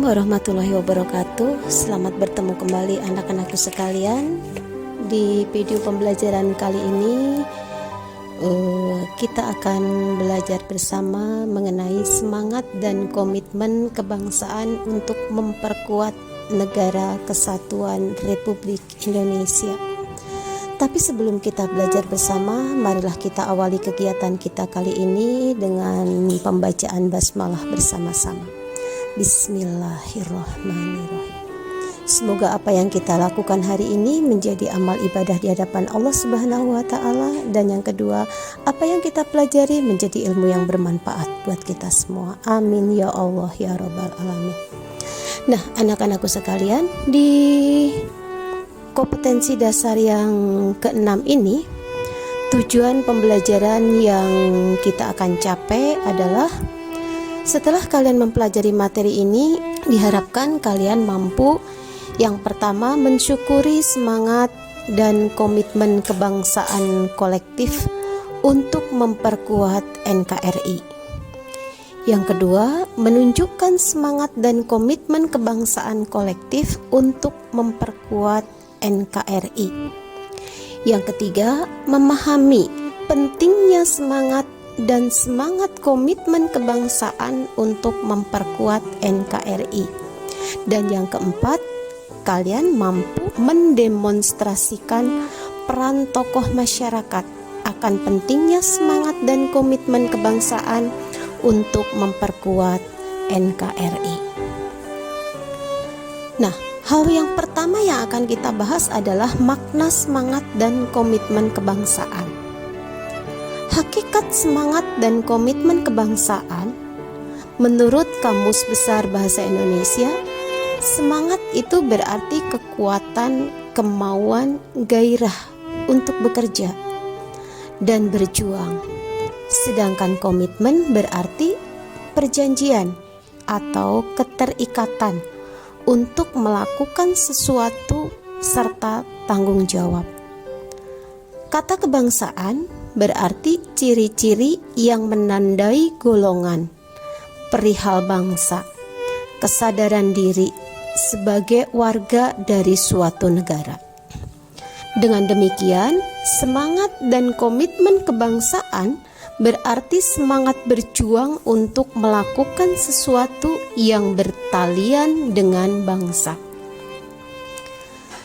warahmatullahi wabarakatuh. Selamat bertemu kembali anak-anakku sekalian. Di video pembelajaran kali ini kita akan belajar bersama mengenai semangat dan komitmen kebangsaan untuk memperkuat negara kesatuan Republik Indonesia. Tapi sebelum kita belajar bersama, marilah kita awali kegiatan kita kali ini dengan pembacaan basmalah bersama-sama. Bismillahirrahmanirrahim. Semoga apa yang kita lakukan hari ini menjadi amal ibadah di hadapan Allah Subhanahu wa Ta'ala, dan yang kedua, apa yang kita pelajari menjadi ilmu yang bermanfaat buat kita semua. Amin ya Allah ya Rabbal Alamin. Nah, anak-anakku sekalian, di kompetensi dasar yang ke-6 ini, tujuan pembelajaran yang kita akan capai adalah setelah kalian mempelajari materi ini, diharapkan kalian mampu yang pertama mensyukuri semangat dan komitmen kebangsaan kolektif untuk memperkuat NKRI. Yang kedua, menunjukkan semangat dan komitmen kebangsaan kolektif untuk memperkuat NKRI. Yang ketiga, memahami pentingnya semangat dan semangat komitmen kebangsaan untuk memperkuat NKRI. Dan yang keempat, kalian mampu mendemonstrasikan peran tokoh masyarakat akan pentingnya semangat dan komitmen kebangsaan untuk memperkuat NKRI. Nah, hal yang pertama yang akan kita bahas adalah makna semangat dan komitmen kebangsaan. Hakikat semangat dan komitmen kebangsaan, menurut Kamus Besar Bahasa Indonesia, semangat itu berarti kekuatan, kemauan, gairah untuk bekerja dan berjuang. Sedangkan komitmen berarti perjanjian atau keterikatan untuk melakukan sesuatu serta tanggung jawab. Kata kebangsaan berarti ciri-ciri yang menandai golongan, perihal bangsa, kesadaran diri sebagai warga dari suatu negara. Dengan demikian, semangat dan komitmen kebangsaan berarti semangat berjuang untuk melakukan sesuatu yang bertalian dengan bangsa.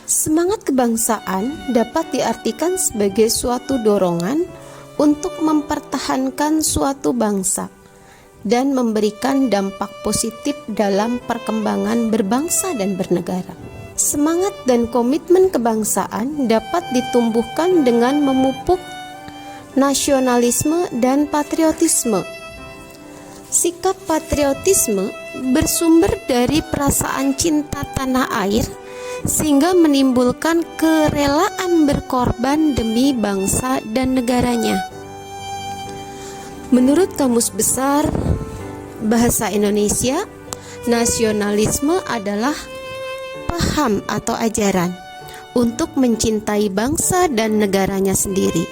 Semangat kebangsaan dapat diartikan sebagai suatu dorongan untuk mempertahankan suatu bangsa dan memberikan dampak positif dalam perkembangan berbangsa dan bernegara. Semangat dan komitmen kebangsaan dapat ditumbuhkan dengan memupuk nasionalisme dan patriotisme. Sikap patriotisme bersumber dari perasaan cinta tanah air, sehingga menimbulkan kerelaan berkorban demi bangsa dan negaranya. Menurut Kamus Besar Bahasa Indonesia, nasionalisme adalah paham atau ajaran untuk mencintai bangsa dan negaranya sendiri.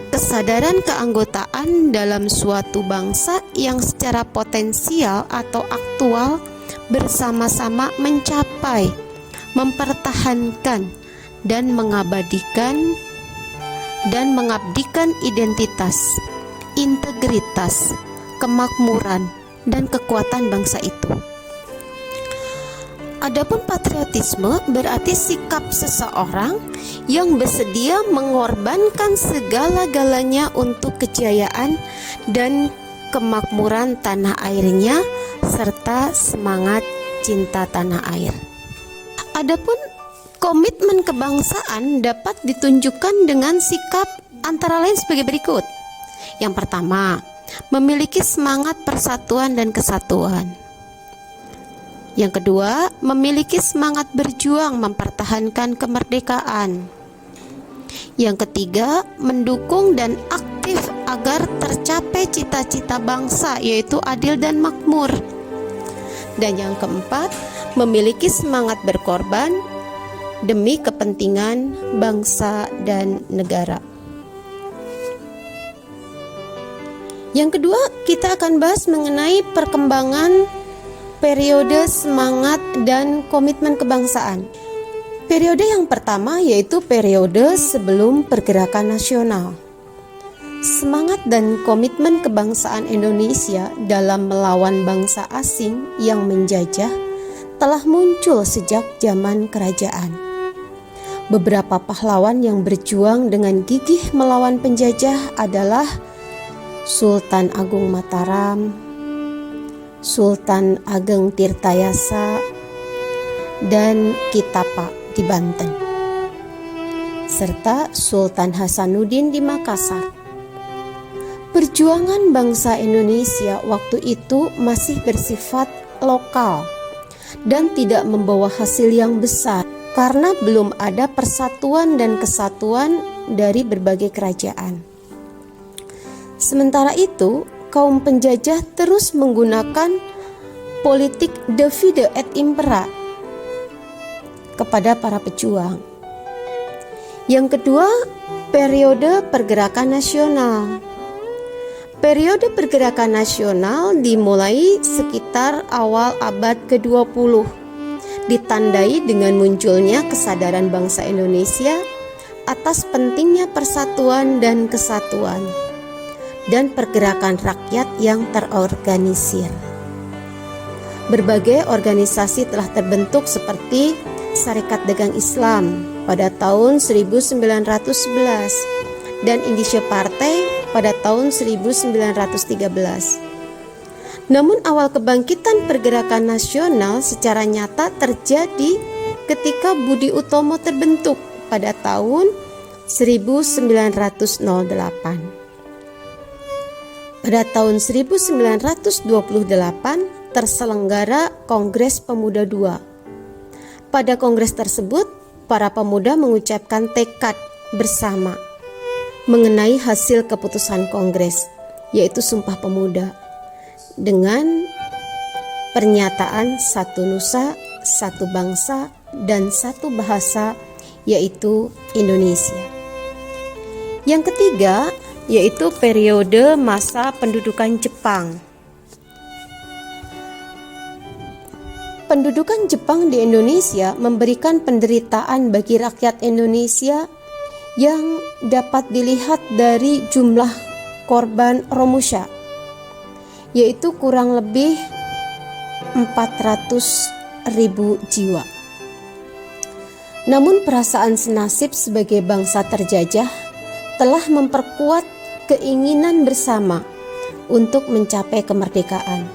Kesadaran keanggotaan dalam suatu bangsa yang secara potensial atau aktual bersama-sama mencapai, mempertahankan, dan mengabadikan dan mengabdikan identitas, integritas, kemakmuran, dan kekuatan bangsa itu. Adapun patriotisme berarti sikap seseorang yang bersedia mengorbankan segala-galanya untuk kejayaan dan kemakmuran tanah airnya serta semangat cinta tanah air. Adapun komitmen kebangsaan dapat ditunjukkan dengan sikap antara lain sebagai berikut. Yang pertama, memiliki semangat persatuan dan kesatuan. Yang kedua, memiliki semangat berjuang mempertahankan kemerdekaan. Yang ketiga, mendukung dan aktif agar tercapai cita-cita bangsa, yaitu adil dan makmur. Dan yang keempat, memiliki semangat berkorban demi kepentingan bangsa dan negara. Yang kedua, kita akan bahas mengenai perkembangan periode semangat dan komitmen kebangsaan. Periode yang pertama yaitu periode sebelum pergerakan nasional. Semangat dan komitmen kebangsaan Indonesia dalam melawan bangsa asing yang menjajah telah muncul sejak zaman kerajaan. Beberapa pahlawan yang berjuang dengan gigih melawan penjajah adalah Sultan Agung Mataram, Sultan Ageng Tirtayasa, dan Kitapa di Banten, serta Sultan Hasanuddin di Makassar. Perjuangan bangsa Indonesia waktu itu masih bersifat lokal dan tidak membawa hasil yang besar karena belum ada persatuan dan kesatuan dari berbagai kerajaan. Sementara itu, kaum penjajah terus menggunakan politik divide et impera kepada para pejuang. Yang kedua, periode pergerakan nasional. Periode pergerakan nasional dimulai sekitar awal abad ke-20, ditandai dengan munculnya kesadaran bangsa Indonesia atas pentingnya persatuan dan kesatuan, dan pergerakan rakyat yang terorganisir. Berbagai organisasi telah terbentuk seperti Sarekat Dagang Islam pada tahun 1911 dan Indonesia Partai pada tahun 1913. Namun awal kebangkitan pergerakan nasional secara nyata terjadi ketika Budi Utomo terbentuk pada tahun 1908. Pada tahun 1928 terselenggara Kongres Pemuda II. Pada kongres tersebut, para pemuda mengucapkan tekad bersama mengenai hasil keputusan kongres, yaitu Sumpah Pemuda, dengan pernyataan satu nusa, satu bangsa, dan satu bahasa, yaitu Indonesia. Yang ketiga, yaitu periode masa pendudukan Jepang. Pendudukan Jepang di Indonesia memberikan penderitaan bagi rakyat Indonesia yang dapat dilihat dari jumlah korban Romusha, yaitu kurang lebih 400.000 jiwa. Namun perasaan senasib sebagai bangsa terjajah telah memperkuat keinginan bersama untuk mencapai kemerdekaan.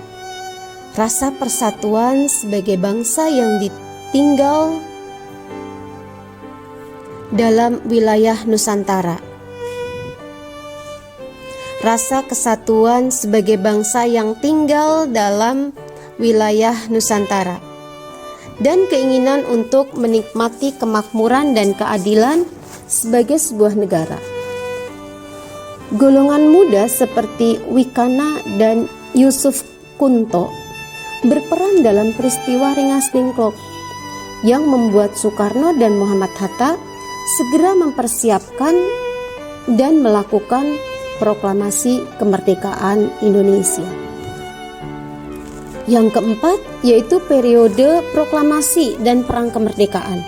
Rasa persatuan sebagai bangsa yang ditinggal dalam wilayah Nusantara. Rasa kesatuan sebagai bangsa yang tinggal dalam wilayah Nusantara dan keinginan untuk menikmati kemakmuran dan keadilan sebagai sebuah negara. Golongan muda seperti Wikana dan Yusuf Kunto berperan dalam peristiwa Rengas Dengklok yang membuat Soekarno dan Muhammad Hatta segera mempersiapkan dan melakukan proklamasi kemerdekaan Indonesia. Yang keempat yaitu periode proklamasi dan perang kemerdekaan.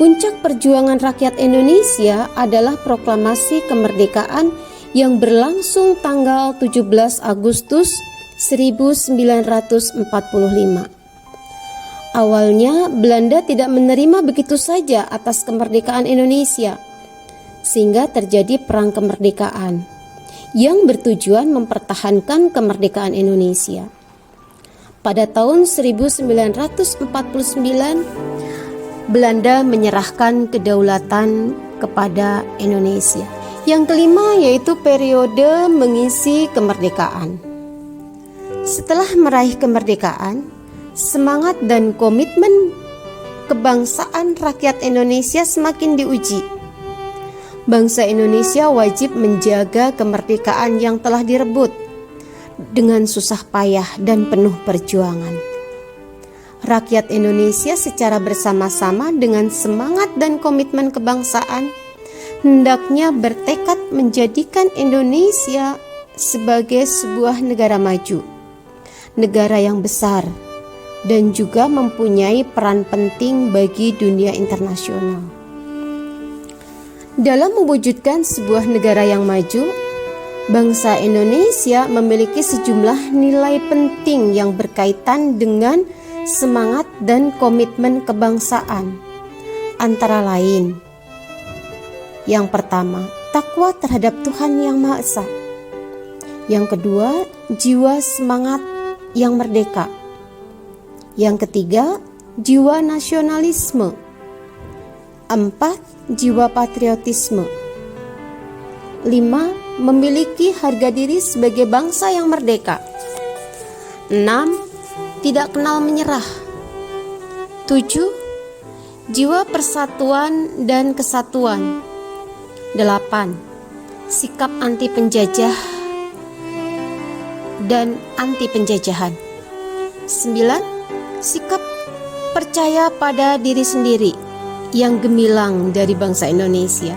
Puncak perjuangan rakyat Indonesia adalah proklamasi kemerdekaan yang berlangsung tanggal 17 Agustus 1945. Awalnya Belanda tidak menerima begitu saja atas kemerdekaan Indonesia, sehingga terjadi perang kemerdekaan yang bertujuan mempertahankan kemerdekaan Indonesia. Pada tahun 1949, Belanda menyerahkan kedaulatan kepada Indonesia. Yang kelima yaitu periode mengisi kemerdekaan. Setelah meraih kemerdekaan, semangat dan komitmen kebangsaan rakyat Indonesia semakin diuji. Bangsa Indonesia wajib menjaga kemerdekaan yang telah direbut dengan susah payah dan penuh perjuangan. Rakyat Indonesia secara bersama-sama dengan semangat dan komitmen kebangsaan hendaknya bertekad menjadikan Indonesia sebagai sebuah negara maju, negara yang besar dan juga mempunyai peran penting bagi dunia internasional. Dalam mewujudkan sebuah negara yang maju, bangsa Indonesia memiliki sejumlah nilai penting yang berkaitan dengan semangat dan komitmen kebangsaan. Antara lain, yang pertama, takwa terhadap Tuhan Yang Maha Esa. Yang kedua, jiwa semangat yang merdeka. Yang ketiga, jiwa nasionalisme. 4. Jiwa patriotisme. 5. Memiliki harga diri sebagai bangsa yang merdeka. 6. Tidak kenal menyerah. 7. Jiwa persatuan dan kesatuan. 8. Sikap anti penjajah dan anti penjajahan. 9. Sikap percaya pada diri sendiri yang gemilang dari bangsa Indonesia.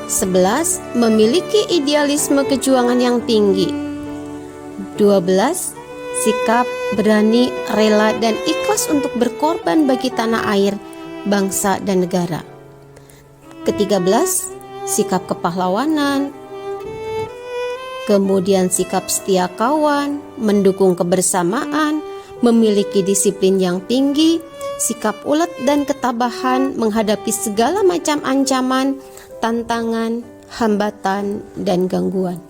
11. Memiliki idealisme kejuangan yang tinggi. 12. Sikap berani, rela, dan ikhlas untuk berkorban bagi tanah air, bangsa, dan negara. 13. Sikap kepahlawanan. Kemudian sikap setia kawan, mendukung kebersamaan, memiliki disiplin yang tinggi, sikap ulet dan ketabahan menghadapi segala macam ancaman, tantangan, hambatan, dan gangguan.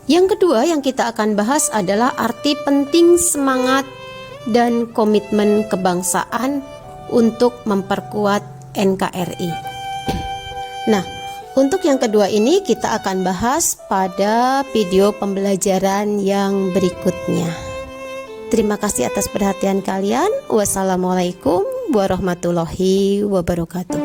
Yang kedua yang kita akan bahas adalah arti penting semangat dan komitmen kebangsaan untuk memperkuat NKRI. Nah, untuk yang kedua ini kita akan bahas pada video pembelajaran yang berikutnya. Terima kasih atas perhatian kalian. Wassalamualaikum warahmatullahi wabarakatuh.